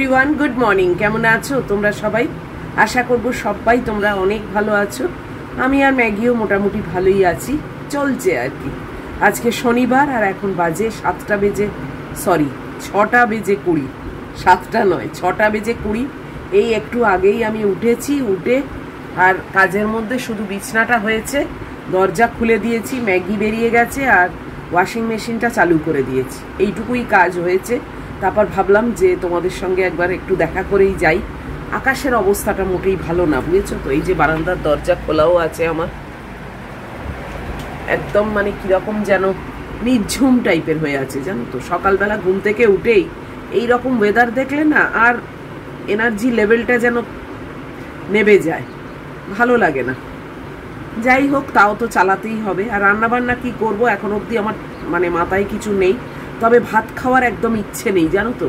Everyone, good morning. কেমন আছো তোমরা সবাই? আশা করব সবাই তোমরা অনেক ভালো আছো। আমি আর ম্যাগিও মোটামুটি ভালোই আছি, চলছে আর কি। আজকে শনিবার আর এখন বাজে 6টা বেজে 20, 7টা নয় 6টা বেজে 20। এই একটু আগেই আমি উঠেছি, উঠে আর কাজের মধ্যে শুধু বিছনাটা হয়েছে, দরজা খুলে দিয়েছি, ম্যাগি বেরিয়ে গেছে আর ওয়াশিং মেশিনটা চালু করে দিয়েছি। এইটুকুই কাজ হয়েছে। তারপর ভাবলাম যে তোমাদের সঙ্গে একবার একটু দেখা করেই যাই। আকাশের অবস্থাটা মোটেই ভালো না, বুঝেছো তো। এই যে বারান্দার দরজা খোলাও আছে আমার, একদম মানে কিরকম যেন নিঝুম টাইপের হয়ে আছে, জানো তো। সকালবেলা ঘুম থেকে উঠেই এই রকম ওয়েদার দেখলে না আর এনার্জি লেভেলটা যেন নেমে যায়, ভালো লাগে না। যাই হোক, তাও তো চালাতেই হবে। আর রান্নাবান্না কি করব এখন অবধি আমার মানে মাথায় কিছু নেই। তবে ভাত খাওয়ার একদম ইচ্ছে নেই, জানো তো।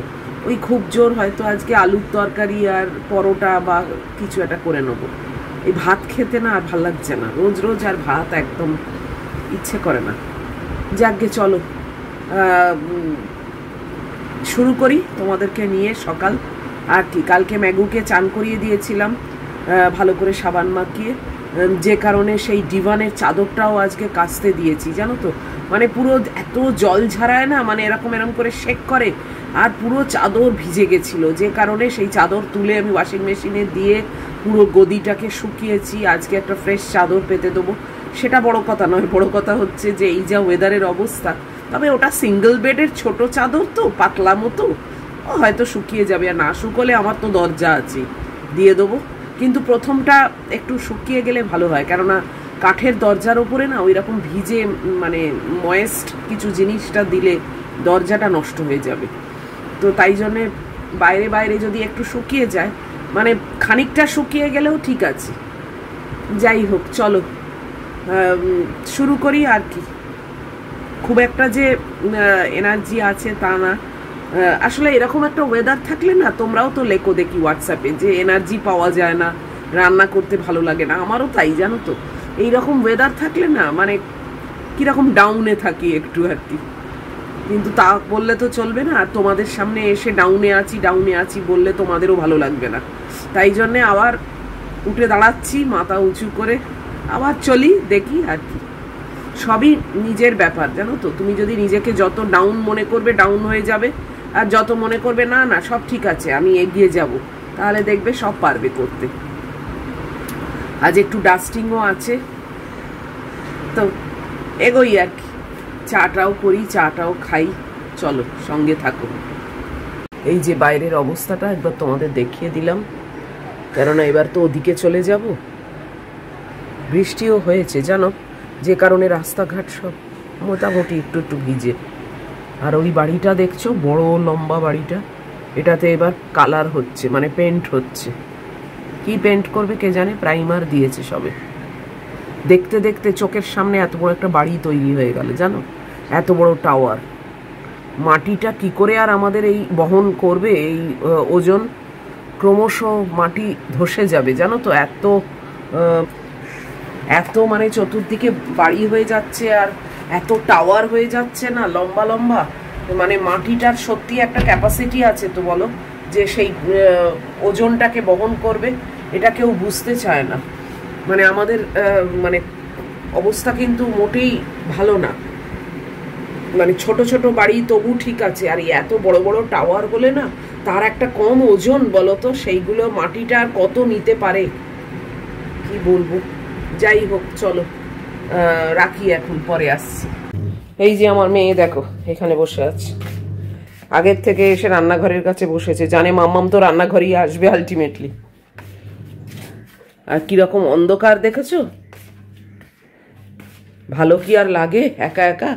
ওই খুব জোর হয়তো আজকে আলুর তরকারি আর পরোটা বা কিছু একটা করে নেবো। এই ভাত খেতে না আর ভাল লাগছে না, রোজ রোজ আর ভাত একদম ইচ্ছে করে না। যাকগে চলো শুরু করি তোমাদেরকে নিয়ে সকাল। আর কি, কালকে ম্যাগুকে চান করিয়ে দিয়েছিলাম ভালো করে সাবান মাখিয়ে, যে কারণে সেই ডিভানের চাদরটাও আজকে কাচতে দিয়েছি, জানো তো। মানে পুরো এত জল ঝরায় না, মানে এরকম করে শেক করে, আর পুরো চাদর ভিজে গেছিলো, যে কারণে সেই চাদর তুলে আমি ওয়াশিং মেশিনে দিয়ে পুরো গদিটাকে শুকিয়েছি। আজকে একটা ফ্রেশ চাদর পেতে দেবো। সেটা বড় কথা নয়, বড় কথা হচ্ছে যে এই যা ওয়েদারের অবস্থা। তবে ওটা সিঙ্গেল বেডের ছোট চাদর তো, পাতলা মতো, হয়তো শুকিয়ে যাবে। আর না শুকোলে আমার তো দরজা আছে, দিয়ে দেবো। কিন্তু প্রথমটা একটু শুকিয়ে গেলে ভালো হয়, কেননা কাঠের দরজার ওপরে না ওই রকম ভিজে মানে ময়েস্ট কিছু জিনিসটা দিলে দরজাটা নষ্ট হয়ে যাবে। তো তাই জন্যে বাইরে বাইরে যদি একটু শুকিয়ে যায়, মানে খানিকটা শুকিয়ে গেলেও ঠিক আছে। যাই হোক চলো শুরু করি। আর কি, খুব একটা যে এনার্জি আছে তা না। আসলে এরকম একটা ওয়েদার থাকলে না, তোমরাও তো লেখো দেখি হোয়াটসঅ্যাপে যে এনার্জি পাওয়া যায় না, রান্না করতে ভালো লাগে না। আমারও তাই, জানো তো। এইরকম ওয়েদার থাকলে না মানে কিরকম ডাউনে থাকি একটু আর কি। কিন্তু তা বললে তো চলবে না, আর তোমাদের সামনে এসে ডাউনে আছি বললে তোমাদেরও ভালো লাগবে না। তাই জন্যে আবার উঠে দাঁড়াচ্ছি মাথা উঁচু করে, আবার চলি দেখি আর কি। সবই নিজের ব্যাপার, জানো তো। তুমি যদি নিজেকে যত ডাউন মনে করবে, ডাউন হয়ে যাবে। আর যত মনে করবে না না সব ঠিক আছে, আমি এগিয়ে যাব, তাহলে দেখবে সব পারবে করতে। আজ একটু ডাস্টিংও আছে, তো এগোই আর কি। চাটাও করি, চাটাও খাই, চলো সঙ্গে থাকো। এই যে বাইরের অবস্থাটা একবার তোমাদের দেখিয়ে দিলাম, কেননা এবার তো ওদিকে চলে যাব। বৃষ্টিও হয়েছে, জানো, যে কারণে রাস্তাঘাট সব মোটামুটি একটু একটু ভিজে। আর ওই বাড়িটা দেখছো, বড় লম্বা বাড়িটা, এটাতে এবার কালার হচ্ছে, মানে পেন্ট হচ্ছে। কি পেন্ট করবে কে জানে, প্রাইমার দিয়েছে সবে। দেখতে দেখতে চোখের সামনে এত বড় একটা বাড়ি তৈরি হয়ে গেল, জানো, এত বড় টাওয়ার। মাটিটা কি করে আর আমাদের এই বহন করবে, এই ওজন, ক্রমশ মাটি ধসে যাবে, জানো তো। এত মানে চতুর্দিকে বাড়ি হয়ে যাচ্ছে আর এত টাওয়ার হয়ে যাচ্ছে না লম্বা লম্বা। মানে মাটিটার সত্যি একটা ক্যাপাসিটি আছে তো বলো, যে সেই ওজনটাকে বহন করবে। এটা কেউ বুঝতে চায় না। মানে আমাদের মানে অবস্থা কিন্তু মোটেই ভালো না। মানে ছোট ছোট বাড়ি তবু ঠিক আছে, আর এত বড় বড় টাওয়ার হলে না, তার একটা কম ওজন বলো তো, সেইগুলো মাটিটা আর কত নিতে পারে, কি বলবো। যাই হোক চলো রাখি, এখন পরে আসছি। এই যে আমার মেয়ে দেখো এখানে বসে আছে, আগের থেকে এসে রান্নাঘরের কাছে বসেছে, জানে মাম্মাম তো রান্নাঘরেই আসবে আলটিমেটলি। আর কিরকম অন্ধকার দেখেছো, ভালো কি আর লাগে একা একা,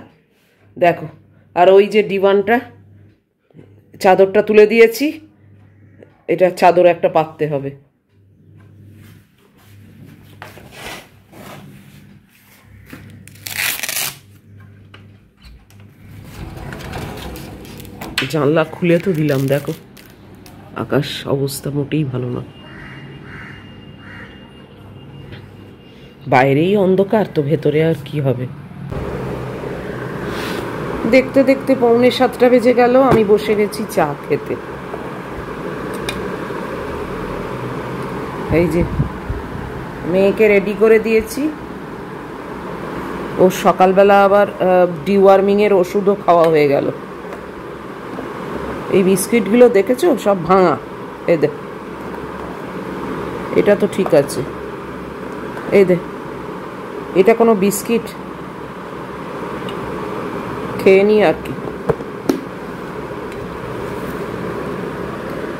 দেখো। আর ওই যে ডিভানটা, চাদরটা তুলে দিয়েছি, এটা চাদর একটা পাততে হবে। জানলা খুলে তো দিলাম, দেখো আকাশ অবস্থা মোটেই ভালো না। বাইরেই অন্ধকার, তো ভেতরে আর কি হবে। দেখতে দেখতে 6:45 বেজে গেল, আমি বসে গেছি চা খেতে। এই যে মেয়েকে রেডি করে দিয়েছি, ও সকালবেলা আবার ডিওয়ার্মিংয়ের ওষুধও খাওয়া হয়ে গেল। এই বিস্কিটগুলো দেখেছো সব ভাঙা, এই দেখ, এটা তো ঠিক আছে, এই দেখ, এটা কোনো বিস্কিট? খেয়ে নি আর কি।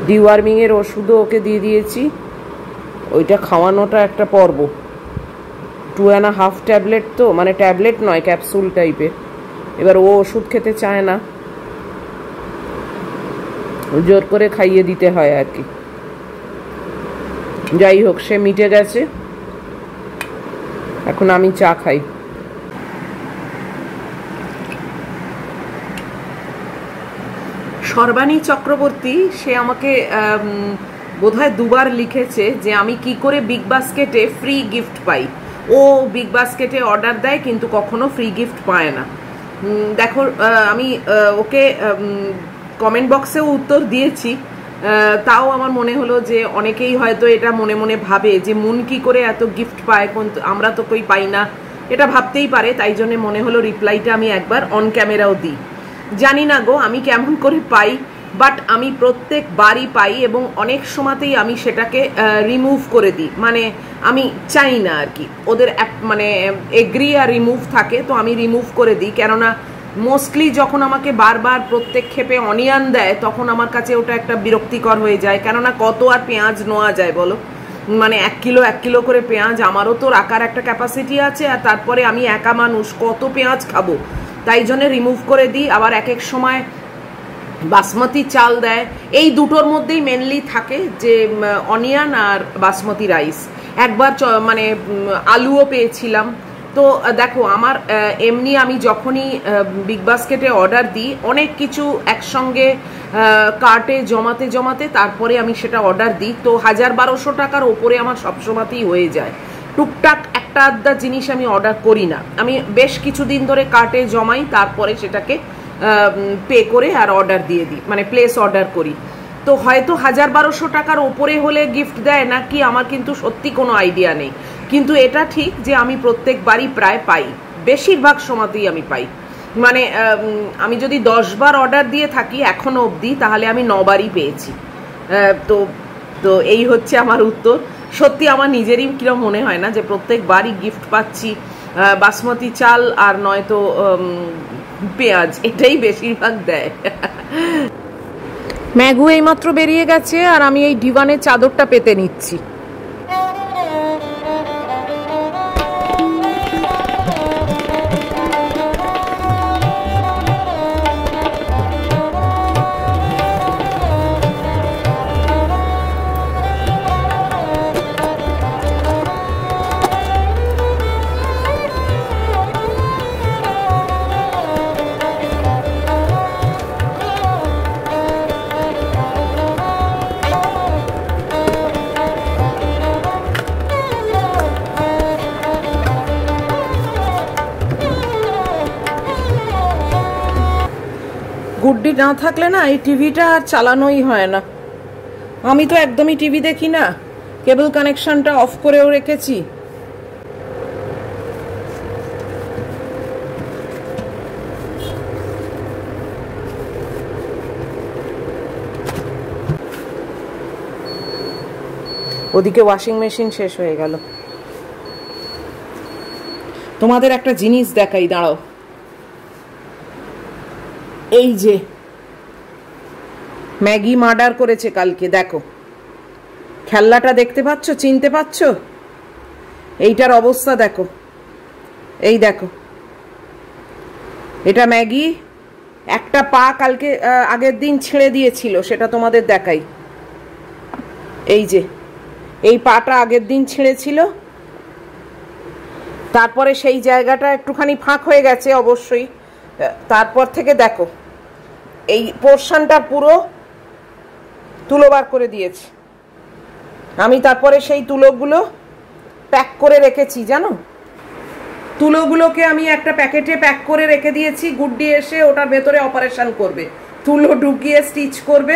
ডিওয়ার্মিংয়ের ওষুধও ওকে দিয়ে দিয়েছি, ওইটা খাওয়ানোটা একটা পর্ব। 2.5 ট্যাবলেট, তো মানে ট্যাবলেট নয়, ক্যাপসুল টাইপের। এবার ও ওষুধ খেতে চায় না, জোর করে খাইয়ে দিতে হয় আর কি। যাই হোক, সে মিটে গেছে, এখন আমি চা খাই। সর্বাণী চক্রবর্তী, সে আমাকে বোধহয় 2 বার লিখেছে যে আমি কি করে বিগ বাস্কেটে ফ্রি গিফট পাই। ও বিগ বাস্কেটে অর্ডার দেয় কিন্তু কখনো ফ্রি গিফট পায় না। দেখো, আমি ওকে কমেন্ট বক্সেও উত্তর দিয়েছি, তাও আমার মনে হলো যে অনেকেই হয়তো এটা মনে মনে ভাবে যে মুন কি করে এত গিফট পায়, কিন্তু আমরা তো কই পাই না, এটা ভাবতেই পারে। তাই জন্য মনে হলো রিপ্লাইটা আমি একবার অন ক্যামেরাও দিই। জানি না গো আমি কেমন করে পাই, বাট আমি প্রত্যেকবারই পাই এবং অনেক সময়তেই আমি সেটাকে রিমুভ করে দিই, মানে আমি চাই না আর কি। ওদের মানে এগ্রি আর রিমুভ থাকে, তো আমি রিমুভ করে দিই। কেননা মোস্টলি যখন আমাকে বারবার প্রত্যেক ক্ষেপে অনিয়ন দেয়, তখন আমার কাছে ওটা একটা বিরক্তিকর হয়ে যায়। কেননা কত আর পেঁয়াজ নোয়া যায় বলো, মানে 1 কিলো করে পেঁয়াজ, আমারও তো রাখার একটা ক্যাপাসিটি আছে, আর তারপরে আমি একা মানুষ, কত পেঁয়াজ খাবো, তাই জন্য রিমুভ করে দিই। আবার এক এক সময় বাসমতি চাল দেয়, এই দুটোর মধ্যেই মেনলি থাকে যে অনিয়ন আর বাসমতি রাইস। একবার মানে আলুও পেয়েছিলাম। তো দেখো, আমার এমনি আমি যখনই বিগ বাস্কেটে অর্ডার দিই, অনেক কিছু একসঙ্গে কার্টে জমাতে তারপরে আমি সেটা অর্ডার দিই। তো 1000-1200 টাকার ওপরে আমার সবসময়তেই হয়ে যায়। টুকটাক একটা আধটা জিনিস আমি অর্ডার করি না, আমি বেশ কিছুদিন ধরে কার্টে জমাই, তারপরে সেটাকে পে করে আর অর্ডার দিয়ে দিই, মানে প্লেস অর্ডার করি। তো হয়তো 1000-1200 টাকার ওপরে হলে গিফট দেয় নাকি আমার কিন্তু সত্যি কোনো আইডিয়া নেই, কিন্তু এটা ঠিক যে আমি প্রত্যেকবারই প্রায় পাই, বেশিরভাগ সময়তেই আমি পাই। মানে আমি যদি 10 বার অর্ডার দিয়ে থাকি এখনো অবধি, তাহলে আমি 9 বারই পেয়েছি। তো এই হচ্ছে আমার উত্তর। সত্যি আমার নিজেরই কিরম মনে হয় না যে প্রত্যেকবারই গিফট পাচ্ছি বাসমতি চাল আর নয়তো পেঁয়াজ, এটাই বেশিরভাগ দেয়। ম্যাগু এইমাত্র বেরিয়ে গেছে আর আমি এই ডিভানের চাদরটা পেতে নিচ্ছি। গুড্ডি না থাকলে না এই টিভিটা আর চালানোই হয় না। আমি তো একদমই টিভি দেখি না, কেবল কানেকশনটা অফ করেও রেখেছি। ওদিকে ওয়াশিং মেশিন শেষ হয়ে গেল। তোমাদের একটা জিনিস দেখাই, দাঁড়াও। এই যে ম্যাগি মার্ডার করেছে কালকে, দেখো খেলনাটা দেখতে পাচ্ছ, চিনতে পাচ্ছ? এইটার অবস্থা দেখো, এই দেখো, এটা ম্যাগি। একটা পা কালকে আগের দিন ছেড়ে দিয়েছিল, সেটা তোমাদের দেখাই। এই যে এই পাটা আগের দিন ছেড়েছিল, তারপরে সেই জায়গাটা একটুখানি ফাঁক হয়ে গেছে অবশ্যই। তারপর থেকে দেখো এই পোর্শনটা পুরো তুলো বার করে দিয়েছে। আমি তারপরে সেই তুলোগুলো প্যাক করে রেখেছি, জানো, তুলোগুলোকে আমি একটা প্যাকেটে প্যাক করে রেখে দিয়েছি। গুড্ডি এসে ওটার ভেতরে অপারেশন করবে, তুলো ঢুকিয়ে স্টিচ করবে,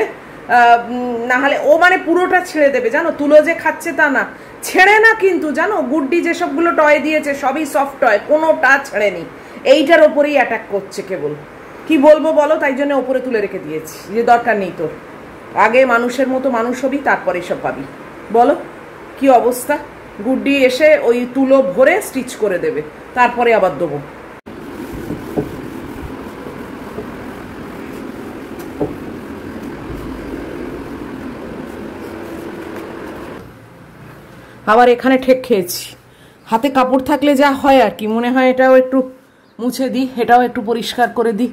না হলে ও মানে পুরোটা ছেড়ে দেবে জানো, তুলো যে খাচ্ছে তা না, ছেড়ে না কিন্তু জানো, গুড্ডি যেসবগুলো টয় দিয়েছে সবই সফট টয়, কোনোটা ছেড়েনি, এইটার ওপরেই অ্যাটাক করছে কেবল। কি বলবো বলো, তাই জন্য ওপরে তুলে রেখে দিয়েছি, যে দরকার নেই তোর, আগে মানুষের মতো মানুষ হবি তারপরে এসব পাবি। বলো কি অবস্থা, গুড্ডি এসে ওই তুলো ভরে স্টিচ করে দেবে, তারপরে আবার দেবো। আবার এখানে ঠেক খেয়েছি, হাতে কাপড় থাকলে যা হয় আর কি, মনে হয় এটাও একটু মুছে দিই, এটাও একটু পরিষ্কার করে দিই।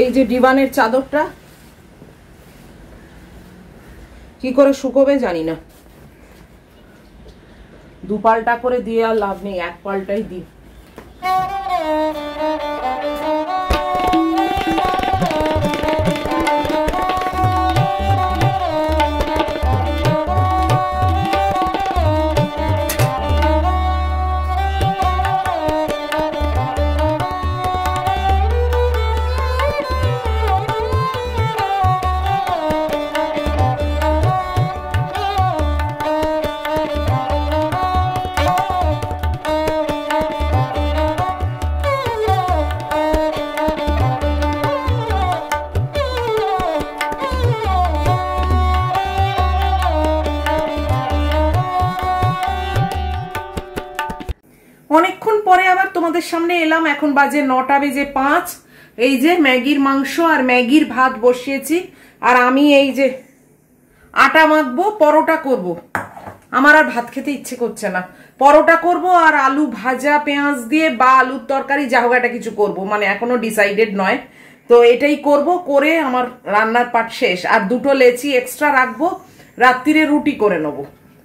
এই যে ডিভানের চাদরটা কি করে শুকোবে জানি না, দু পাল্টা করে দিয়ে আর লাভ নেই, এক পাল্টাই দিই। অনেকক্ষণ পরে আবার তোমাদের সামনে এলাম, এখন বাজে 9:05। এই যে ম্যাগির মাংস আর ম্যাগির ভাত বসিয়েছি, আর আমি এই যে আটা মাখবো, পরোটা করব। আমার আর ভাত খেতে ইচ্ছে করছে না, পরোটা করব আর আলু ভাজা পেঁয়াজ দিয়ে বা আলুর তরকারি, যা হোক একটা কিছু করব, মানে এখনো ডিসাইডেড নয়, তো এটাই করব, করে আমার রান্নার পাট শেষ। আর দুটো লেচি এক্সট্রা রাখবো, রাত্রিরে রুটি করে নেব।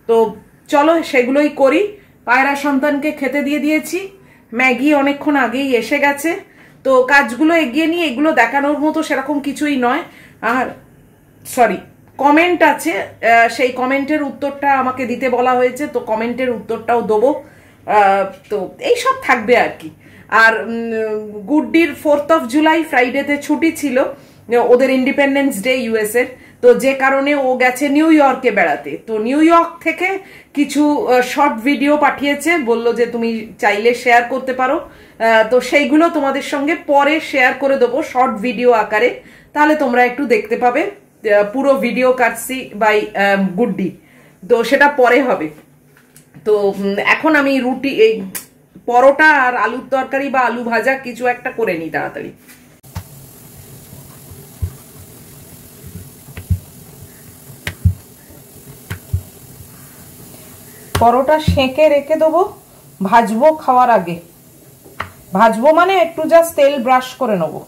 তো চলো সেগুলোই করি। পায়রা সন্তানকে খেতে দিয়ে দিয়েছি, ম্যাগি অনেকক্ষণ আগেই এসে গেছে, তো কাজগুলো এগিয়ে নিয়ে, এগুলো দেখানোর মতো সেরকম কিছুই নয়। আর সরি, কমেন্ট আছে, সেই কমেন্টের উত্তরটা আমাকে দিতে বলা হয়েছে, তো কমেন্টের উত্তরটাও দেবো। তো এইসব থাকবে আর কি। আর গুড্ডির 4th জুলাই ফ্রাইডেতে ছুটি ছিল, ওদের ইন্ডিপেন্ডেন্স ডে ইউএসএর, তো যে কারণে ও গেছে নিউ ইয়র্কে বেড়াতে। তো নিউ ইয়র্ক থেকে কিছু শর্ট ভিডিও পাঠিয়েছে, বললো যে তুমি চাইলে শেয়ার করতে পারো, তো সেইগুলো তোমাদের সঙ্গে পরে শেয়ার করে দেবো শর্ট ভিডিও আকারে, তাহলে তোমরা একটু দেখতে পাবে পুরো ভিডিও কাটসি বাই গুড্ডি, তো সেটা পরে হবে। তো এখন আমি রুটি, এই পরোটা আর আলুর তরকারি বা আলু ভাজা কিছু একটা করে নিই তাড়াতাড়ি। পরোটা সেঁকে রেখে দেবো, ভাজবো খাওয়ার আগে। ভাজবো মানে একটু জাস্ট তেল ব্রাশ করে নেবো।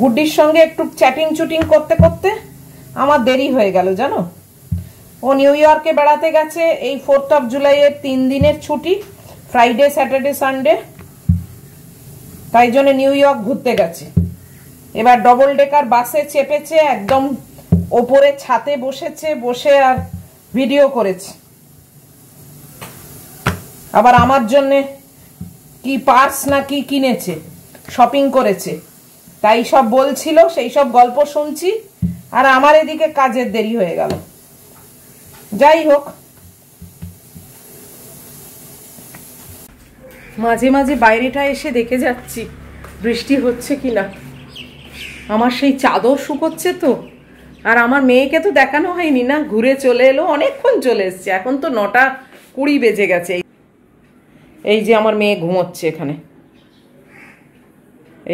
গুড্ডির সঙ্গে একটু চ্যাটিং চুটিং করতে করতে আমার দেরি হয়ে গেল জানো। ও নিউ ইয়র্কে বেড়াতে গেছে, এই 4th জুলাইয়ের 3 দিনের ছুটি, ফ্রাইডে স্যাটারডে সানডে, তাই জন্য নিউ ইয়র্ক ঘুরতে গেছে। এবার ডবল ডেকার বাসে চেপেছে, একদম ওপরে ছাদে বসেছে, বসে আর ভিডিও করেছে। আবার আমার জন্য কি পার্স না কি কিনেছে, শপিং করেছে, তাই সব বলছিল, সেই সব গল্প শুনছি, আর আমার এদিকে কাজের দেরি হয়ে গেল। যাই হোক, মাঝে মাঝে বাইরেটা এসে দেখে যাচ্ছি বৃষ্টি হচ্ছে কিনা। আমার সেই চাদর শুকোচ্ছে তো, আর আমার মেয়েকে তো দেখানো হয়নি না, ঘুরে চলে এলো, অনেকক্ষণ চলে এসছে, এখন তো 9:20 বেজে গেছে। এই যে আমার মেয়ে ঘুমোচ্ছে এখানে,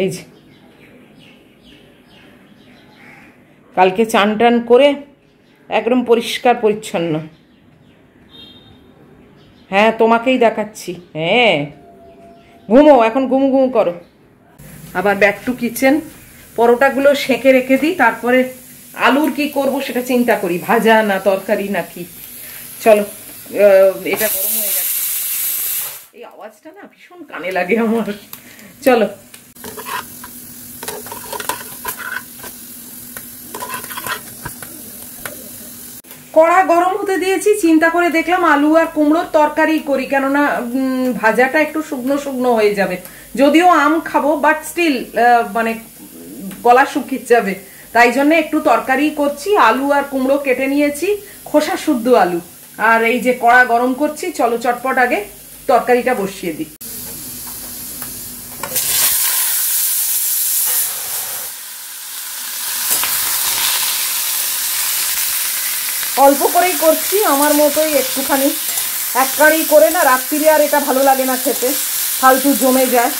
এই যে কালকে চান টান করে একদম পরিষ্কার পরিচ্ছন্ন। হ্যাঁ তোমাকেই দেখাচ্ছি, হ্যাঁ ঘুমো এখন, ঘুমু ঘুমু করো। আবার ব্যাক টু কিচেন, পরোটাগুলো সেঁকে রেখে দিই, তারপরে আলুর কি করব সেটা চিন্তা করি, ভাজা না তরকারি না কি। চলো, এটা গরম হয়ে গেছে, আওয়াজটা না ভীষণ কানে লাগে আমার। চলো কড়া গরম হতে দিয়েছি, চিন্তা করে দেখলাম আলু আর কুমড়োর তরকারি করি, কেননা ভাজাটা একটু শুকনো শুকনো হয়ে যাবে। যদিও আম খাবো, বাট স্টিল মানে গলা শুকিয়ে যাবে, তাই জন্য একটু তরকারি করছি। আলু আর কুমড়ো কেটে নিয়েছি, খোসা শুদ্ধ আলু। আর এই যে কড়া গরম করছি, চলো চটপট আগে তরকারিটা বসিয়ে দিই। অল্প করেই করছি, আমার মতোই একটুখানি, এক কারি করে না। রাত্রিরে আর এটা ভালো লাগে না খেতে, ফালতু জমে যায়।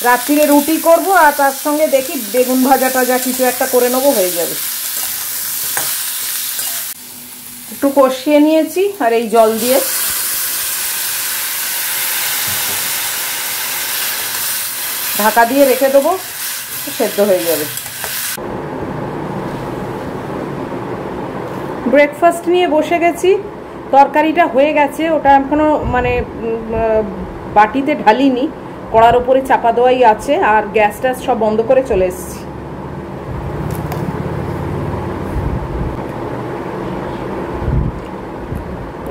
রাত্রিরে রুটি করব আর তার সঙ্গে দেখি বেগুন ভাজা টাজা কিছু একটা করে নেবো, হয়ে যাবে। একটু কষিয়ে নিয়েছি আর এই জল দিয়ে ঢাকা দিয়ে রেখে দেবো, সেদ্ধ হয়ে যাবে। ব্রেকফাস্ট নিয়ে বসে গেছি, তরকারিটা হয়ে গেছে, ওটা এখনো মানে বাটিতে ঢালিনি, কড়ার ওপরে চাপা দেওয়াই আছে। আর গ্যাস ট্যাস সব বন্ধ করে চলে এসেছি।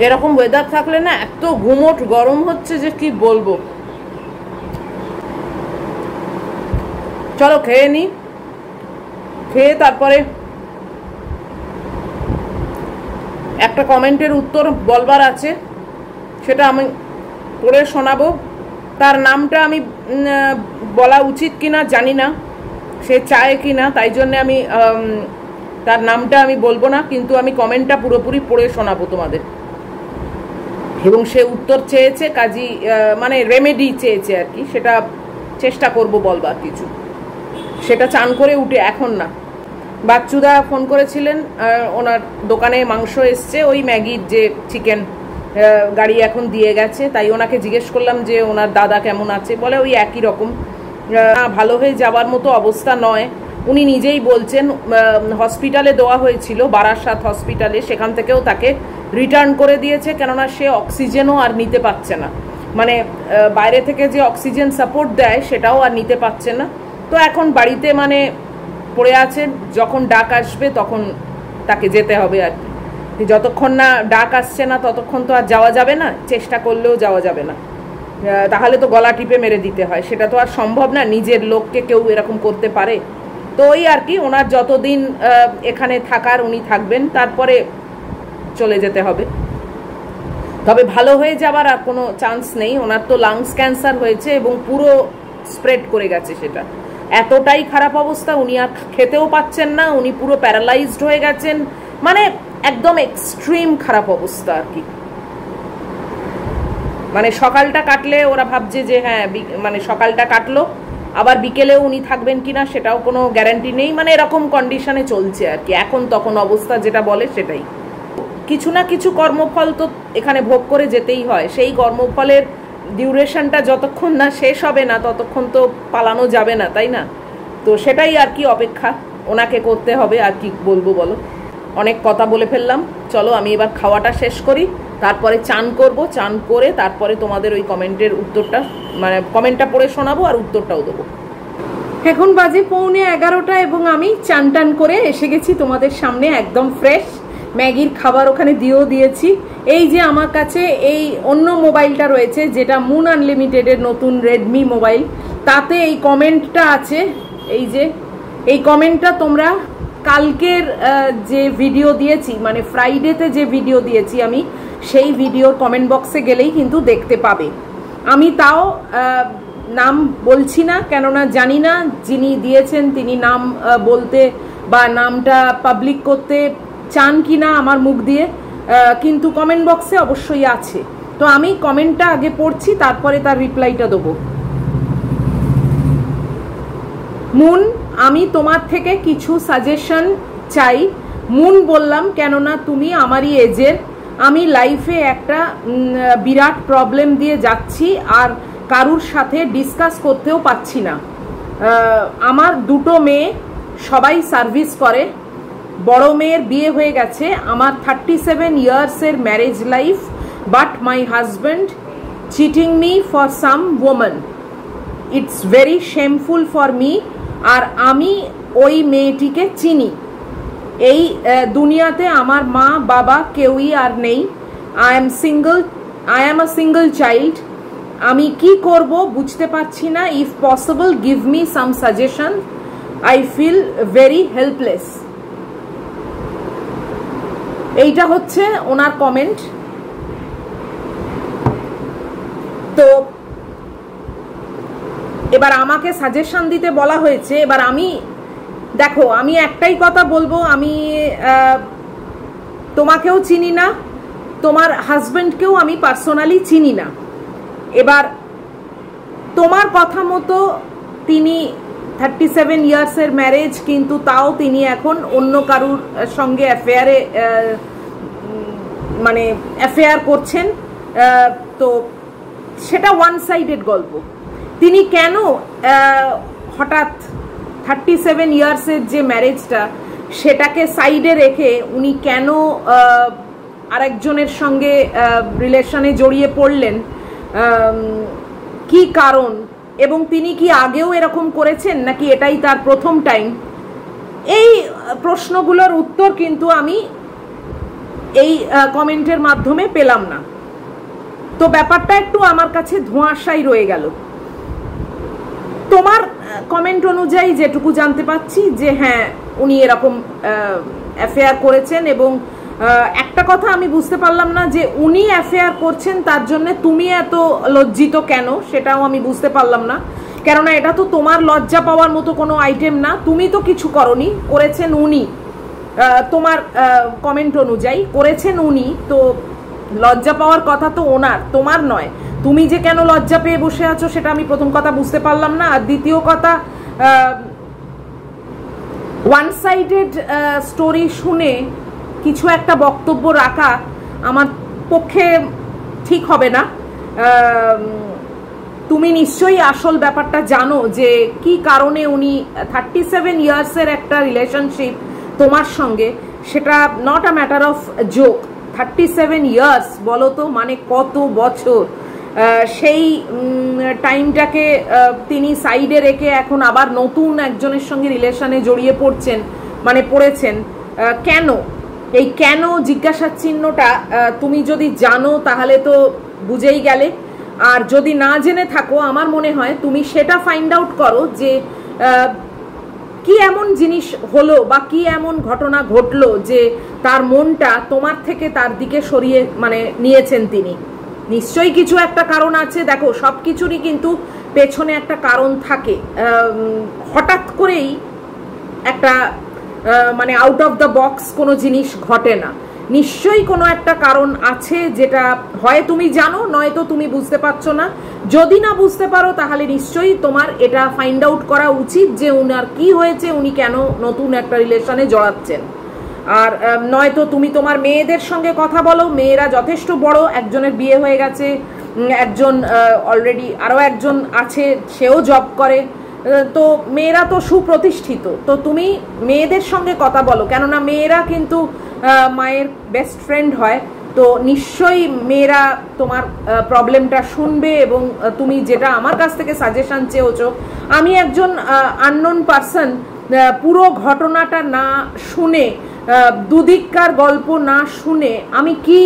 এরকম ওয়েদার থাকলে না এত গুমোট গরম হচ্ছে যে কি বলবো। চলো খেয়ে নি, খেয়ে তারপরে একটা কমেন্টের উত্তর বলবার আছে, সেটা আমি পড়ে শোনাবো। তার নামটা আমি বলা উচিত কিনা জানি না, সে চায় কিনা, তাই জন্য আমি তার নামটা আমি বলবো না, কিন্তু আমি কমেন্টটা পুরোপুরি পড়ে শোনাবো তোমাদের। এবং সে উত্তর চেয়েছে, কাজী মানে রেমেডি চেয়েছে আর কি, সেটা চেষ্টা করব বলবার কিছু। সেটা চান করে উঠে, এখন না। বাচ্চুদা ফোন করেছিলেন, ওনার দোকানে মাংস এসছে, ওই ম্যাগির যে চিকেন গাড়ি এখন দিয়ে গেছে, তাই ওনাকে জিজ্ঞেস করলাম যে ওনার দাদা কেমন আছে। বলে ওই একই রকম, ভালো হয়ে যাওয়ার মতো অবস্থা নয়। উনি নিজেই বলছেন হসপিটালে দেওয়া হয়েছিল, বারাসাত হসপিটালে, সেখান থেকেও তাকে রিটার্ন করে দিয়েছে, কেননা সে অক্সিজেনও আর নিতে পারছে না, মানে বাইরে থেকে যে অক্সিজেন সাপোর্ট দেয় সেটাও আর নিতে পারছে না। তো এখন বাড়িতে মানে পড়ে আছে, যখন ডাক আসবে তখন তাকে যেতে হবে আর কি। যতক্ষণ না ডাক আসছে না ততক্ষণ তো আর যাওয়া যাবে না, চেষ্টা করলেও যাওয়া যাবে না, তাহলে তো গলা টিপে মেরে দিতে হয়, সেটা তো আর সম্ভব না, নিজের লোককে কেউ এরকম করতে পারে। তো ওই আর কি, ওনার যতদিন এখানে থাকার উনি থাকবেন, তারপরে চলে যেতে হবে। তবে ভালো হয়ে যাবার আর কোনো চান্স নেই, ওনার তো লাংস ক্যান্সার হয়েছে এবং পুরো স্প্রেড করে গেছে, সেটা এতটাই খারাপ অবস্থা, উনি আর খেতেও পাচ্ছেন না, উনি পুরো প্যারালাইজড হয়ে গেছেন, মানে একদম এক্সট্রিম খারাপ অবস্থা আর কি। মানে সকালটা কাটলে ওরা ভাবছে যে হ্যাঁ মানে সকালটা কাটলো, আবার বিকেলেও উনি থাকবেন কিনা সেটাও কোনো গ্যারান্টি নেই, মানে এরকম কন্ডিশনে চলছে আর কি, এখন তখন অবস্থা যেটা বলে সেটাই। কিছু না কিছু কর্মফল তো এখানে ভোগ করে যেতেই হয়, সেই কর্মফলের ডিউরেশনটা যতক্ষণ না শেষ হবে না ততক্ষণ তো পালানো যাবে না, তাই না? তো সেটাই আর কি, অপেক্ষা ওনাকে করতে হবে, আর কি বলবো বলো। অনেক কথা বলে ফেললাম, চলো আমি এবার খাওয়াটা শেষ করি, তারপরে চান করব, চান করে তারপরে তোমাদের ওই কমেন্টের উত্তরটা, মানে কমেন্টটা পড়ে শোনাবো আর উত্তরটাও দেবো। এখন বাজে 11:15 এবং আমি চান টান করে এসে গেছি তোমাদের সামনে, একদম ফ্রেশ। ম্যাগির খাবার ওখানে দিয়েও দিয়েছি। এই যে আমার কাছে এই অন্য মোবাইলটা রয়েছে, যেটা মুন আনলিমিটেডের নতুন রেডমি মোবাইল, তাতে এই কমেন্টটা আছে। এই যে এই কমেন্টটা তোমরা কালকের যে ভিডিও দিয়েছি, মানে ফ্রাইডেতে যে ভিডিও দিয়েছি আমি, সেই ভিডিওর কমেন্ট বক্সে গেলেই কিন্তু দেখতে পাবে। আমি তাও নাম বলছি না, কেননা জানি না যিনি দিয়েছেন তিনি নাম বলতে বা নামটা পাবলিক করতে চান কি না আমার মুখ দিয়ে, কিন্তু কমেন্ট বক্সে অবশ্যই আছে। তো আমি কমেন্টটা আগে পড়ছি, তারপরে তার রিপ্লাইটা দেবো। মুন, আমি তোমার থেকে কিছু সাজেশন চাই। মুন বললাম, কেননা তুমি আমারই এজের, আমি লাইফে একটা বিরাট প্রবলেম দিয়ে যাচ্ছি আর কারুর সাথে ডিসকাস করতেও পাচ্ছি না। আমার দুটো মেয়ে, সবাই সার্ভিস করে, বড় মেয়ের বিয়ে হয়ে গেছে, আমার 37 ইয়ার্সের marriage life, but my husband cheating me for some woman, it's very shameful for me. আর আমি ওই মেয়েটিকে চিনি, এই দুনিয়াতে আমার মা বাবা কেউই আর নেই। I am a single child. আমি কি করব বুঝতে পারছি না। If possible give me some suggestion, I feel very helpless. এইটা হচ্ছে ওনার কমেন্ট। তো এবার আমাকে সাজেশন দিতে বলা হয়েছে। এবার আমি দেখো, আমি একটাই কথা বলবো, আমি তোমাকেও চিনি না, তোমার হাজবেন্ডকেও আমি পার্সোনালি চিনি না। এবার তোমার কথা মতো তিনি 37 ইয়ার্সের ম্যারেজ, কিন্তু তাও তিনি এখন অন্য কারুর সঙ্গে অ্যাফেয়ার করছেন। তো সেটা ওয়ান সাইডেড গল্প। তিনি কেন হঠাৎ 37 ইয়ার্সের যে ম্যারেজটা সেটাকে সাইডে রেখে উনি কেন আরেকজনের সঙ্গে রিলেশনে জড়িয়ে পড়লেন, কি কারণ, এবং তিনি কি আগেও এরকম করেছেন নাকি এটাই তার প্রথম টাইম, এই প্রশ্নগুলোর উত্তর কিন্তু আমি এই কমেন্টের মাধ্যমে পেলাম না। তো ব্যাপারটা একটু আমার কাছে ধোঁয়াশাই রয়ে গেল। তোমার কমেন্ট অনুযায়ী যেটুকু জানতে পাচ্ছি যে হ্যাঁ, উনি এরকম অ্যাফেয়ার করেছেন, এবং একটা কথা আমি বুঝতে পারলাম না যে উনি অ্যাফেয়ার করছেন তার জন্য তুমি এত লজ্জিত কেন, সেটাও আমি বুঝতে পারলাম না। কেননা এটা তো তোমার লজ্জা পাওয়ার মতো কোনো আইটেম না। তুমি তো কিছু করনি, করেছেন উনি। তোমার কমেন্ট অনুযায়ী করেছেন উনি, তো লজ্জা পাওয়ার কথা তো ওনার, তোমার নয়। তুমি যে কেন লজ্জা পেয়ে বসে আছো সেটা আমি প্রথম কথা বুঝতে পারলাম না। আর দ্বিতীয় কথা, ওয়ান সাইডেড স্টোরি শুনে কিছু একটা বক্তব্য রাখা আমার পক্ষে ঠিক হবে না। তুমি নিশ্চয়ই আসল ব্যাপারটা জানো যে কি কারণে উনি 37 ইয়ার্সের একটা রিলেশনশিপ তোমার সঙ্গে, সেটা not a matter of joke. 37 years বলো তো, মানে কত বছর। সেই টাইমটাকে তিনি সাইডে রেখে এখন আবার নতুন একজনের সঙ্গে রিলেশনে জড়িয়ে পড়েছেন। কেন? এই কেন জিজ্ঞাসার চিহ্নটা তুমি যদি জানো তাহলে তো বুঝেই গেলে, আর যদি না জেনে থাকো আমার মনে হয় তুমি সেটা ফাইন্ড আউট করো যে কি এমন জিনিস হলো বা কি এমন ঘটনা ঘটলো যে তার মনটা তোমার থেকে তার দিকে সরিয়ে নিয়েছেন তিনি। নিশ্চয়ই কিছু একটা কারণ আছে। দেখো, সব কিছুরই কিন্তু পেছনে একটা কারণ থাকে। হঠাৎ করেই একটা আউট অফ দ্য বক্স কোনো জিনিস ঘটে না। নিশ্চয়ই কোনো একটা কারণ আছে, যেটা হয় তুমি জানো, নয়তো তুমি বুঝতে পারছো না। যদি না বুঝতে পারো তাহলে নিশ্চয়ই তোমার এটা ফাইন্ড আউট করা উচিত যে উনার কি হয়েছে, উনি কেন নতুন একটা রিলেশনে জড়াচ্ছেন। আর নয়তো তুমি তোমার মেয়েদের সঙ্গে কথা বলো। মেয়েরা যথেষ্ট বড়, একজনের বিয়ে হয়ে গেছে, একজন অলরেডি আরও একজন আছে, সেও জব করে। তো মেয়েরা তো সুপ্রতিষ্ঠিত। তো তুমি মেয়েদের সঙ্গে কথা বলো, কেননা মেয়েরা কিন্তু মায়ের বেস্ট ফ্রেন্ড হয়। তো নিশ্চয়ই মেয়েরা তোমার প্রবলেমটা শুনবে, এবং তুমি যেটা আমার কাছ থেকে সাজেশন চেয়েছো, আমি একজন আননোন পারসন, পুরো ঘটনাটা না শুনে, দুদিককার গল্প না শুনে আমি কি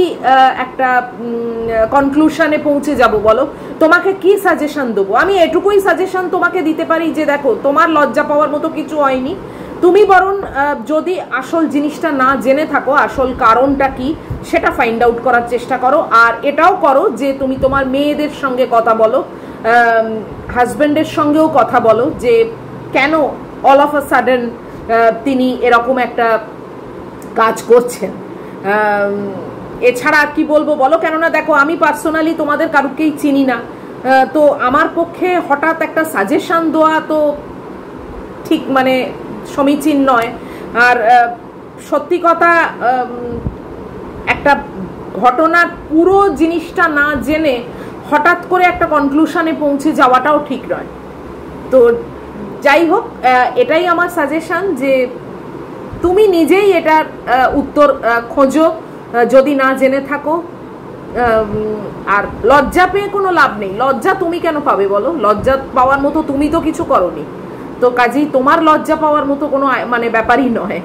একটা কনক্লুশনে পৌঁছে যাব বলো? তোমাকে কি সাজেশন দেবো? আমি এটুকুই সাজেশন তোমাকে দিতে পারি যে দেখো, তোমার লজ্জা পাওয়ার মতো কিছু হয়নি। তুমি বরং যদি আসল জিনিসটা না জেনে থাকো, আসল কারণটা কি সেটা ফাইন্ড আউট করার চেষ্টা করো। আর এটাও করো যে তুমি তোমার মেয়েদের সঙ্গে কথা বলো, হাজব্যান্ডের সঙ্গেও কথা বলো যে কেন অল অফ আ সাডেন তিনি এরকম একটা কাজ করছেন। এছাড়া কি বলবো বলো? কেননা দেখো, আমি পার্সোনালি তোমাদের কারুকেই চিনি না। তো আমার পক্ষে হঠাৎ একটা সাজেশন দেওয়া তো ঠিক সমীচীন নয়। আর সত্যি কথা, একটা ঘটনার পুরো জিনিসটা না জেনে হঠাৎ করে একটা কনক্লুশনে পৌঁছে যাওয়াটাও ঠিক নয়। তো যাই হোক, এটাই আমার সাজেশন যে তুমি নিজেই এটার উত্তর খোঁজো, যদি না জেনে থাকো। আর লজ্জা পেয়ে কোনো লাভ নেই। লজ্জা তুমি কেন পাবে বলো? লজ্জা পাওয়ার মতো তুমি তো কিছু করোনি, তো কাজেই তোমার লজ্জা পাওয়ার মতো কোনো মানে ব্যাপারই নয়।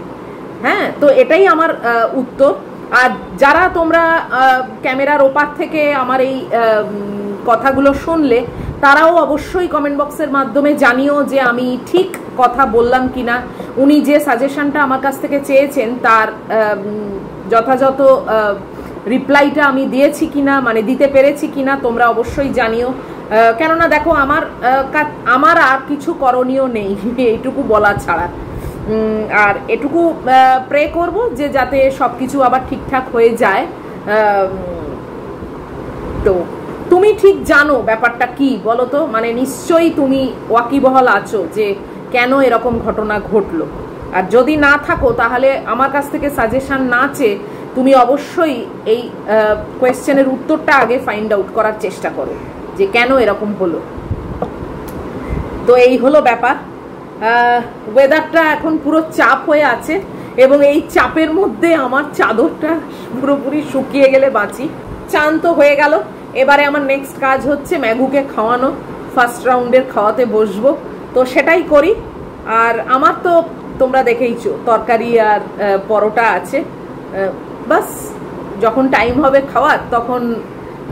হ্যাঁ, তো এটাই আমার উত্তর। আর যারা তোমরা ক্যামেরার ওপার থেকে আমার এই কথাগুলো শুনলে, তারাও অবশ্যই কমেন্ট বক্সের মাধ্যমে জানিও যে আমি ঠিক কথা বললাম কিনা, উনি যে সাজেশনটা আমার কাছ থেকে চেয়েছেন তার যথাযথ রিপ্লাইটা আমি দিয়েছি কিনা, মানে দিতে পেরেছি কিনা, তোমরা অবশ্যই জানিও। কেননা দেখো, আমার আর কিছু করণীয় নেই এইটুকু বলা ছাড়া। আর এটুকু প্রে করব যে যাতে সবকিছু আবার ঠিকঠাক হয়ে যায়। তো তুমি ঠিক জানো ব্যাপারটা কি বলো তো? মানে নিশ্চয়ই তুমি ওয়াকিবহাল আছো যে কেন এরকম ঘটনা ঘটলো। আর যদি না থাকো তাহলে আমার কাছ থেকে সাজেশন না চেয়ে তুমি অবশ্যই এই কোয়েশ্চেনের উত্তরটা আগে ফাইন্ড আউট করার চেষ্টা করো যে কেন এরকম হলো। তো এই হলো ব্যাপার। ওয়েদারটা এখন পুরো চাপ হয়ে আছে এবং এই চাপের মধ্যে আমার চাদরটা পুরোপুরি শুকিয়ে গেলে বাঁচি। চান তো হয়ে গেল, এবারে আমার নেক্সট কাজ হচ্ছে ম্যাগুকে খাওয়ানো। ফার্স্ট রাউন্ডের খাওয়াতে বসবো, তো সেটাই করি। আর আমার তো তোমরা দেখেইছো তরকারি আর পরোটা আছে, বাস যখন টাইম হবে খাওয়ার তখন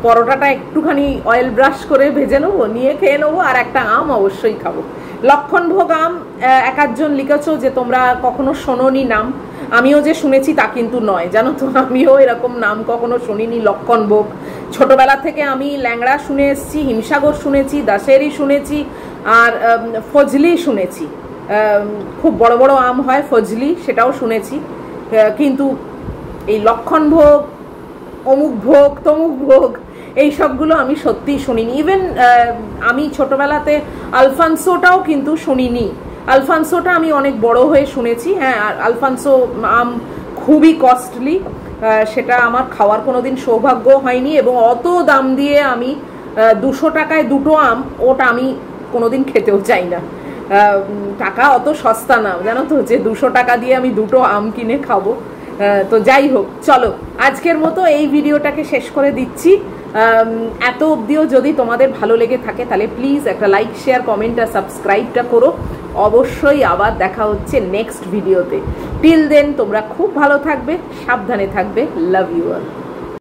পরোটাটা একটুখানি অয়েল ব্রাশ করে ভেজে নেবো, নিয়ে খেয়ে নেবো। আর একটা আম অবশ্যই খাবো, লক্ষণভোগ আম। এক আধজন লিখেছো যে তোমরা কখনো শোনোনি নাম, আমিও যে শুনেছি তা কিন্তু নয়, জানো তো, আমিও এরকম নাম কখনো শুনিনি লক্ষণভোগ। ছোটবেলা থেকে আমি ল্যাংড়া শুনে এসেছি, হিমসাগর শুনেছি, দাশেরি শুনেছি, আর ফজলি শুনেছি। খুব বড় বড় আম হয় ফজলি, সেটাও শুনেছি, কিন্তু এই লক্ষণভোগ, অমুক ভোগ, তমুক ভোগ, এই সবগুলো আমি সত্যিই শুনিনি। ইভেন আমি ছোটবেলাতে আলফানসোটাও কিন্তু শুনিনি। আলফানসোটা আমি অনেক বড় হয়ে শুনেছি। হ্যাঁ, আর আলফানসো আম খুবই কস্টলি, সেটা আমার খাওয়ার কোনোদিন সৌভাগ্য হয়নি। এবং অত দাম দিয়ে আমি 200 টাকায় দুটো আম, ওটা আমি কোনোদিন খেতেও চাই না। টাকা অত সস্তা না, জানো তো, যে 200 টাকা দিয়ে আমি দুটো আম কিনে খাবো। তো যাই হোক, চলো আজকের মতো এই ভিডিওটাকে শেষ করে দিচ্ছি। এত অবধিও যদি তোমাদের ভালো লেগে থাকে তাহলে প্লিজ একটা লাইক, শেয়ার, কমেন্ট আর সাবস্ক্রাইবটা করো। অবশ্যই আবার দেখা হচ্ছে নেক্সট ভিডিওতে। টিল দেন তোমরা খুব ভালো থাকবে, সাবধানে থাকবে। Love you all.